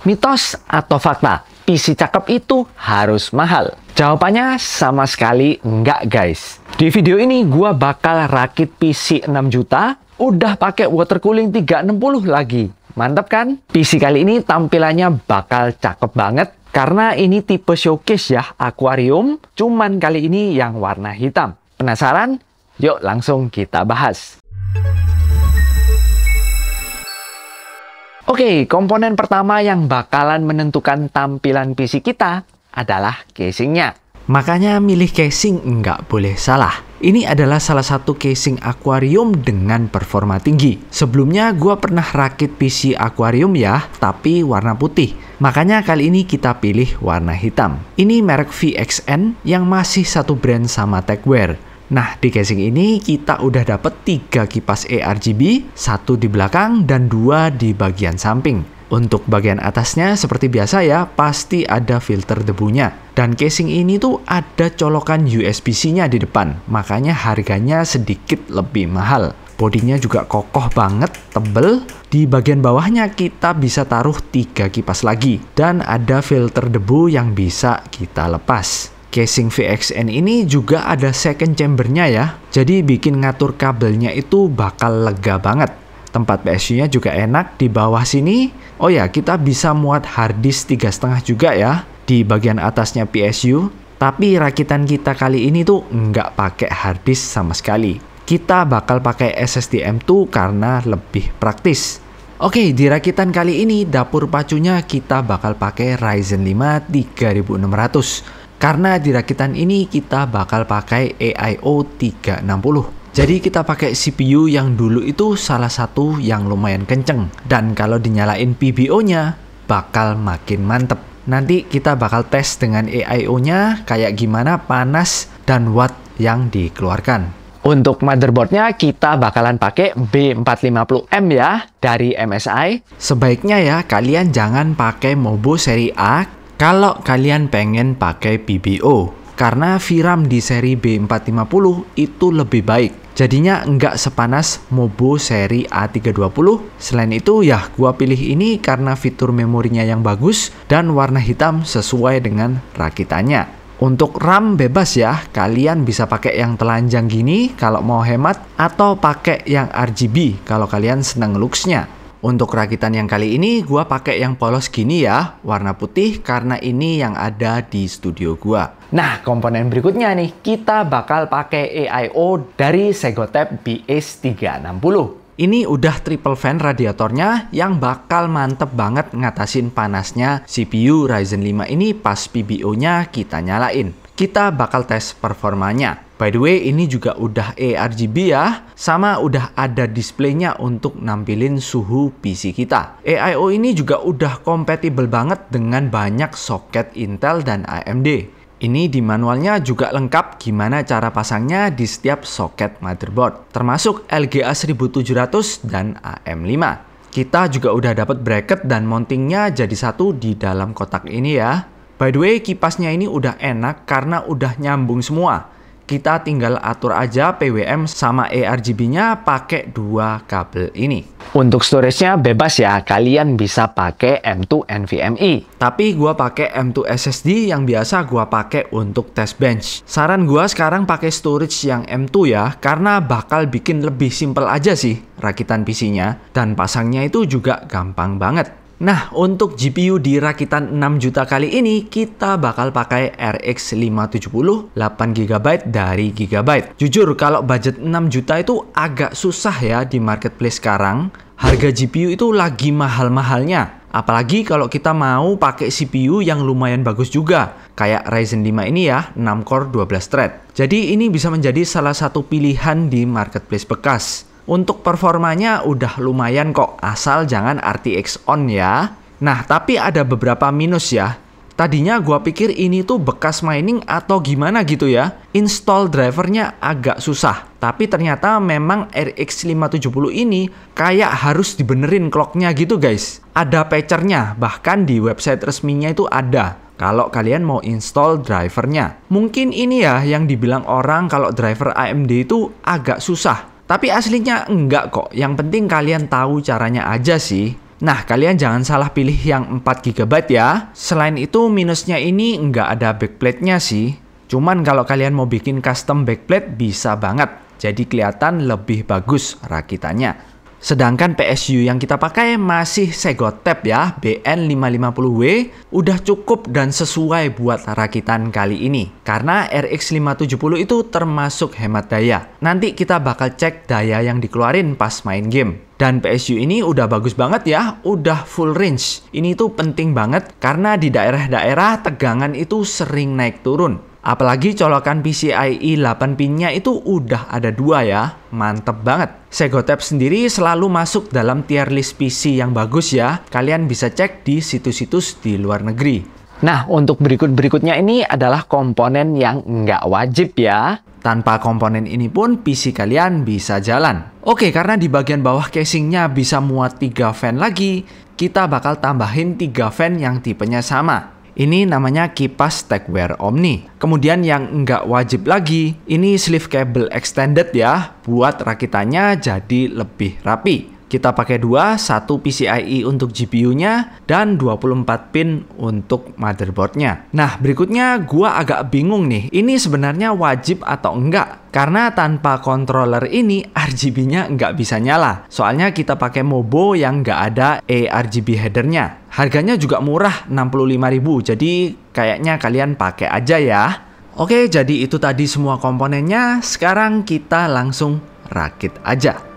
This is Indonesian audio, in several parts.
Mitos atau fakta? PC cakep itu harus mahal? Jawabannya sama sekali enggak guys. Di video ini gua bakal rakit PC 6 juta, udah pakai water cooling 360 lagi. Mantap kan? PC kali ini tampilannya bakal cakep banget, karena ini tipe showcase ya, akuarium, cuman kali ini yang warna hitam. Penasaran? Yuk langsung kita bahas. Oke, komponen pertama yang bakalan menentukan tampilan PC kita adalah casingnya. Makanya milih casing nggak boleh salah. Ini adalah salah satu casing akuarium dengan performa tinggi. Sebelumnya gua pernah rakit PC akuarium ya, tapi warna putih. Makanya kali ini kita pilih warna hitam. Ini merek VXN yang masih satu brand sama Techwear. Nah, di casing ini kita udah dapet 3 kipas ARGB, 1 di belakang dan 2 di bagian samping. Untuk bagian atasnya seperti biasa ya, pasti ada filter debunya. Dan casing ini tuh ada colokan USB-C-nya di depan, makanya harganya sedikit lebih mahal. Bodinya juga kokoh banget, tebel. Di bagian bawahnya kita bisa taruh 3 kipas lagi. Dan ada filter debu yang bisa kita lepas. Casing VXN ini juga ada second chambernya ya, jadi bikin ngatur kabelnya itu bakal lega banget. Tempat PSU-nya juga enak di bawah sini. Oh ya, kita bisa muat harddisk 3,5 juga ya di bagian atasnya PSU. Tapi rakitan kita kali ini tuh nggak pakai harddisk sama sekali. Kita bakal pakai SSD M2 karena lebih praktis. Oke, di rakitan kali ini dapur pacunya kita bakal pakai Ryzen 5 3600. Karena di rakitan ini kita bakal pakai AIO 360. Jadi kita pakai CPU yang dulu itu salah satu yang lumayan kenceng. Dan kalau dinyalain PBO-nya bakal makin mantep. Nanti kita bakal tes dengan AIO-nya kayak gimana panas dan watt yang dikeluarkan. Untuk motherboardnya kita bakalan pakai B450M ya dari MSI. Sebaiknya ya kalian jangan pakai Mobo seri A kalau kalian pengen pakai PBO, karena VRAM di seri B450 itu lebih baik. Jadinya nggak sepanas Mobo seri A320. Selain itu ya gua pilih ini karena fitur memorinya yang bagus dan warna hitam sesuai dengan rakitannya. Untuk RAM bebas ya, kalian bisa pakai yang telanjang gini kalau mau hemat, atau pakai yang RGB kalau kalian seneng looks-nya. Untuk rakitan yang kali ini gua pakai yang polos gini ya, warna putih karena ini yang ada di studio gua. Nah, komponen berikutnya nih, kita bakal pakai AIO dari Segotep BS360. Ini udah triple fan radiatornya yang bakal mantep banget ngatasin panasnya CPU Ryzen 5 ini pas PBO-nya kita nyalain. Kita bakal tes performanya. By the way, ini juga udah ARGB ya, sama udah ada displaynya untuk nampilin suhu PC kita. AIO ini juga udah kompatibel banget dengan banyak soket Intel dan AMD. Ini di manualnya juga lengkap gimana cara pasangnya di setiap soket motherboard, termasuk LGA 1700 dan AM5. Kita juga udah dapat bracket dan mountingnya jadi satu di dalam kotak ini ya. By the way, kipasnya ini udah enak karena udah nyambung semua. Kita tinggal atur aja PWM sama ARGB-nya pakai 2 kabel ini. Untuk storage-nya bebas ya, kalian bisa pakai M2 NVMe. Tapi gua pakai M2 SSD yang biasa gua pakai untuk test bench. Saran gua sekarang pakai storage yang M2 ya, karena bakal bikin lebih simple aja sih rakitan PC-nya, dan pasangnya itu juga gampang banget. Nah, untuk GPU di rakitan 6 juta kali ini, kita bakal pakai RX 570 8GB dari Gigabyte. Jujur, kalau budget 6 juta itu agak susah ya di marketplace sekarang. Harga GPU itu lagi mahal-mahalnya. Apalagi kalau kita mau pakai CPU yang lumayan bagus juga. Kayak Ryzen 5 ini ya, 6 core 12 thread. Jadi ini bisa menjadi salah satu pilihan di marketplace bekas. Untuk performanya udah lumayan kok, asal jangan RTX on ya. Nah, tapi ada beberapa minus ya. Tadinya gua pikir ini tuh bekas mining atau gimana gitu ya. Install drivernya agak susah. Tapi ternyata memang RX 570 ini kayak harus dibenerin clocknya gitu guys. Ada patchernya, bahkan di website resminya itu ada. Kalau kalian mau install drivernya. Mungkin ini ya yang dibilang orang kalau driver AMD itu agak susah. Tapi aslinya enggak kok, yang penting kalian tahu caranya aja sih. Nah, kalian jangan salah pilih yang 4 GB ya. Selain itu, minusnya ini nggak ada backplate-nya sih. Cuman kalau kalian mau bikin custom backplate bisa banget. Jadi kelihatan lebih bagus rakitannya. Sedangkan PSU yang kita pakai masih Segotep ya, BN550W, udah cukup dan sesuai buat rakitan kali ini. Karena RX 570 itu termasuk hemat daya. Nanti kita bakal cek daya yang dikeluarin pas main game. Dan PSU ini udah bagus banget ya, udah full range. Ini tuh penting banget karena di daerah-daerah tegangan itu sering naik turun. Apalagi colokan PCIe 8 pinnya itu udah ada 2 ya, mantep banget. Segotep sendiri selalu masuk dalam tier list PC yang bagus ya, kalian bisa cek di situs-situs di luar negeri. Nah, untuk berikutnya ini adalah komponen yang nggak wajib ya. Tanpa komponen ini pun PC kalian bisa jalan. Oke, karena di bagian bawah casingnya bisa muat 3 fan lagi, kita bakal tambahin 3 fan yang tipenya sama. Ini namanya kipas Techwear Omni. Kemudian yang nggak wajib lagi, ini sleeve cable extended ya, buat rakitannya jadi lebih rapi. Kita pakai 2, 1 PCIe untuk GPU-nya, dan 24 pin untuk motherboard-nya. Nah, berikutnya gua agak bingung nih, ini sebenarnya wajib atau enggak? Karena tanpa controller ini, RGB-nya nggak bisa nyala. Soalnya kita pakai Mobo yang nggak ada ARGB header-nya. Harganya juga murah, 65.000, jadi kayaknya kalian pakai aja ya. Oke, jadi itu tadi semua komponennya, sekarang kita langsung rakit aja.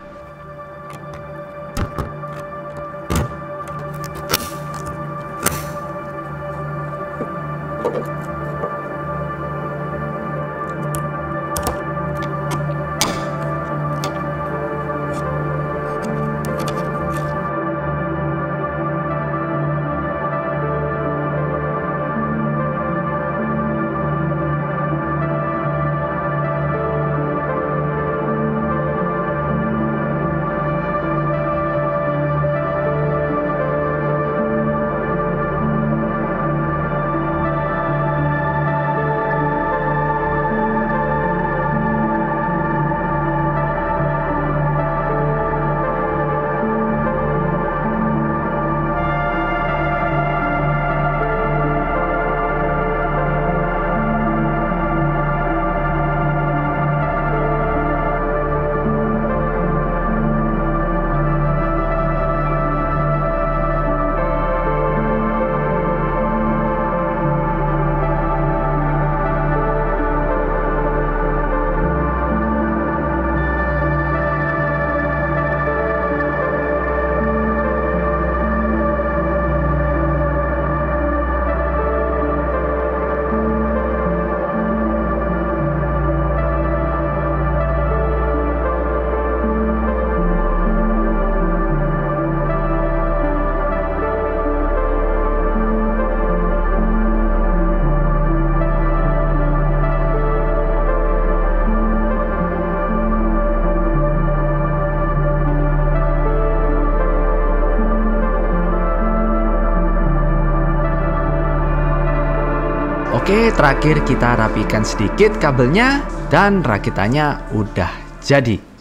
Oke, terakhir kita rapikan sedikit kabelnya dan rakitannya udah jadi.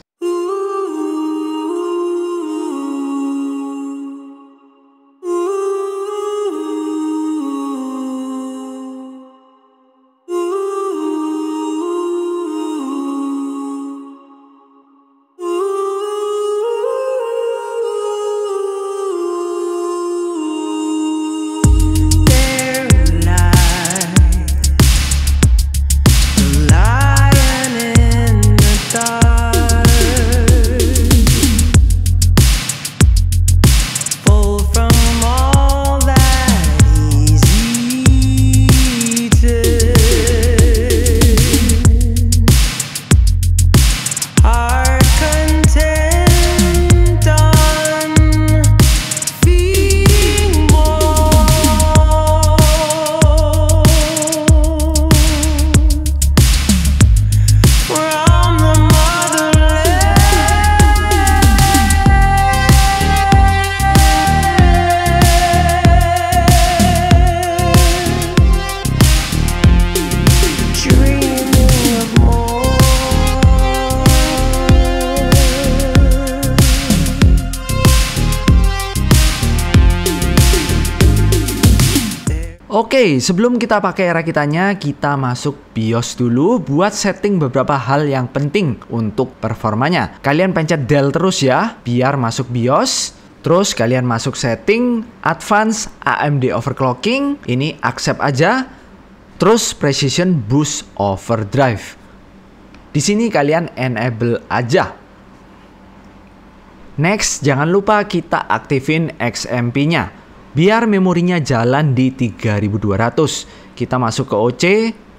Oke, sebelum kita pakai rakitannya, kita masuk BIOS dulu buat setting beberapa hal yang penting untuk performanya. Kalian pencet Del terus ya, biar masuk BIOS. Terus kalian masuk setting, Advance, AMD Overclocking, ini accept aja. Terus Precision Boost Overdrive. Di sini kalian enable aja. Next, jangan lupa kita aktifin XMP-nya. Biar memorinya jalan di 3200. Kita masuk ke OC,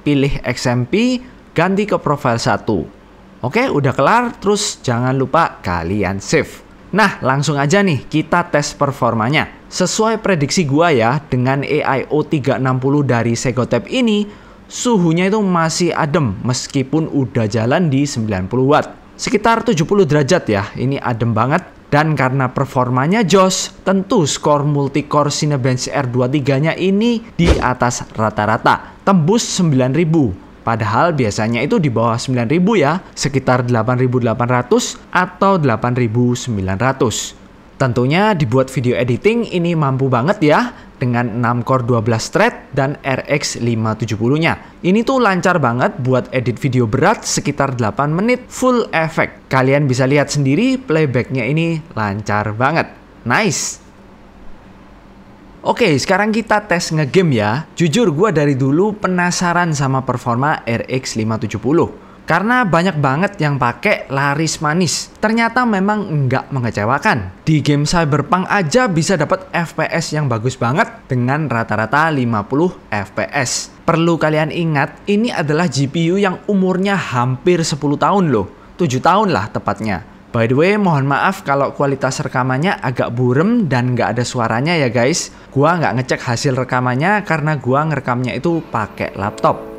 pilih XMP, ganti ke profile 1. Oke, udah kelar. Terus jangan lupa kalian save. Nah, langsung aja nih kita tes performanya. Sesuai prediksi gua ya, dengan AIO 360 dari Segotep ini, suhunya itu masih adem meskipun udah jalan di 90 watt. Sekitar 70 derajat ya, ini adem banget. Dan karena performanya jos, tentu skor multicore Cinebench R23-nya ini di atas rata-rata, tembus 9000. Padahal biasanya itu di bawah 9000 ya, sekitar 8800 atau 8900. Tentunya dibuat video editing ini mampu banget ya, dengan 6 core 12 thread dan RX 570-nya. Ini tuh lancar banget buat edit video berat sekitar 8 menit full effect. Kalian bisa lihat sendiri playbacknya ini lancar banget. Nice! Oke, sekarang kita tes ngegame ya. Jujur gue dari dulu penasaran sama performa RX 570. Karena banyak banget yang pakai laris manis. Ternyata memang nggak mengecewakan. Di game Cyberpunk aja bisa dapat FPS yang bagus banget dengan rata-rata 50 FPS. Perlu kalian ingat, ini adalah GPU yang umurnya hampir 10 tahun loh. 7 tahun lah tepatnya. By the way, mohon maaf kalau kualitas rekamannya agak burem dan nggak ada suaranya ya guys. Gua nggak ngecek hasil rekamannya karena gua ngerekamnya itu pakai laptop.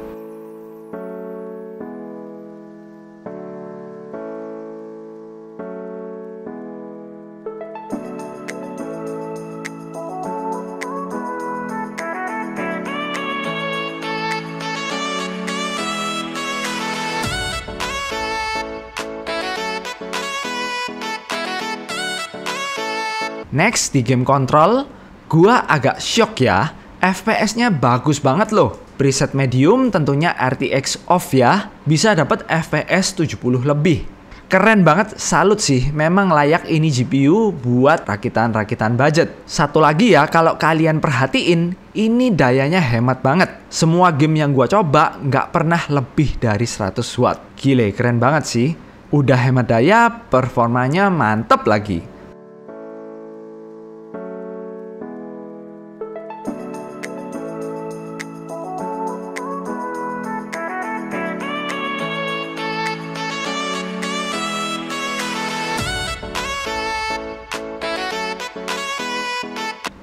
Next, di game Control, gua agak shock ya. FPS-nya bagus banget loh. Preset medium tentunya RTX off ya. Bisa dapat FPS 70 lebih. Keren banget, salut sih. Memang layak ini GPU buat rakitan-rakitan budget. Satu lagi ya, kalau kalian perhatiin, ini dayanya hemat banget. Semua game yang gua coba nggak pernah lebih dari 100 watt. Gile, keren banget sih. Udah hemat daya, performanya mantep lagi.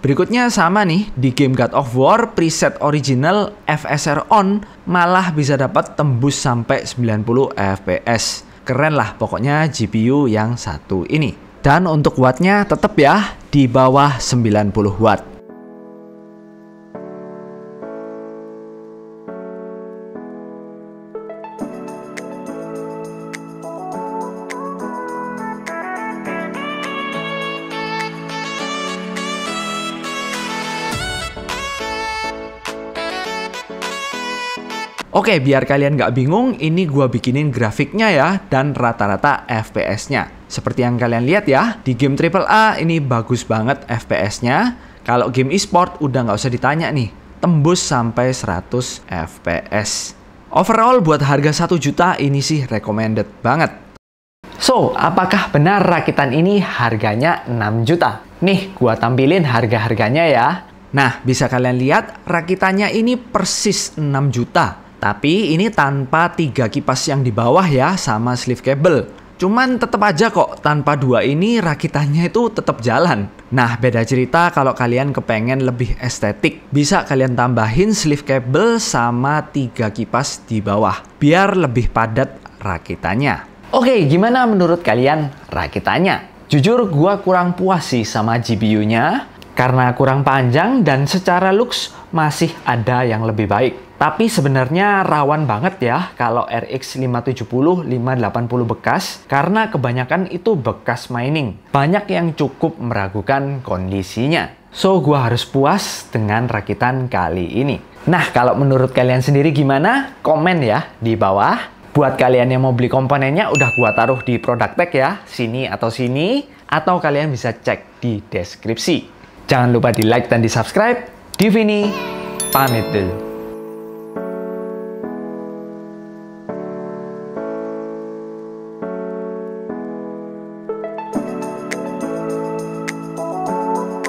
Berikutnya sama nih, di game God of War preset original FSR on malah bisa dapat tembus sampai 90 FPS. Keren lah pokoknya GPU yang satu ini. Dan untuk wattnya tetap ya di bawah 90 watt. Oke, biar kalian nggak bingung, ini gua bikinin grafiknya ya, dan rata-rata FPS-nya. Seperti yang kalian lihat ya, di game AAA ini bagus banget FPS-nya. Kalau game e-sport udah nggak usah ditanya nih, tembus sampai 100 FPS. Overall buat harga 1 juta ini sih recommended banget. So, apakah benar rakitan ini harganya 6 juta? Nih, gua tampilin harga-harganya ya. Nah, bisa kalian lihat rakitannya ini persis 6 juta. Tapi ini tanpa 3 kipas yang di bawah ya, sama sleeve cable. Cuman tetap aja kok, tanpa 2 ini rakitannya itu tetap jalan. Nah, beda cerita kalau kalian kepengen lebih estetik. Bisa kalian tambahin sleeve cable sama 3 kipas di bawah, biar lebih padat rakitannya. Oke, gimana menurut kalian rakitannya? Jujur, gua kurang puas sih sama GPU-nya. Karena kurang panjang dan secara looks masih ada yang lebih baik. Tapi sebenarnya rawan banget ya kalau RX 570, 580 bekas, karena kebanyakan itu bekas mining. Banyak yang cukup meragukan kondisinya. So, gua harus puas dengan rakitan kali ini. Nah, kalau menurut kalian sendiri gimana? Komen ya di bawah. Buat kalian yang mau beli komponennya, udah gua taruh di product tag ya, sini atau sini. Atau kalian bisa cek di deskripsi. Jangan lupa di like dan di subscribe. Div ini pamit dulu.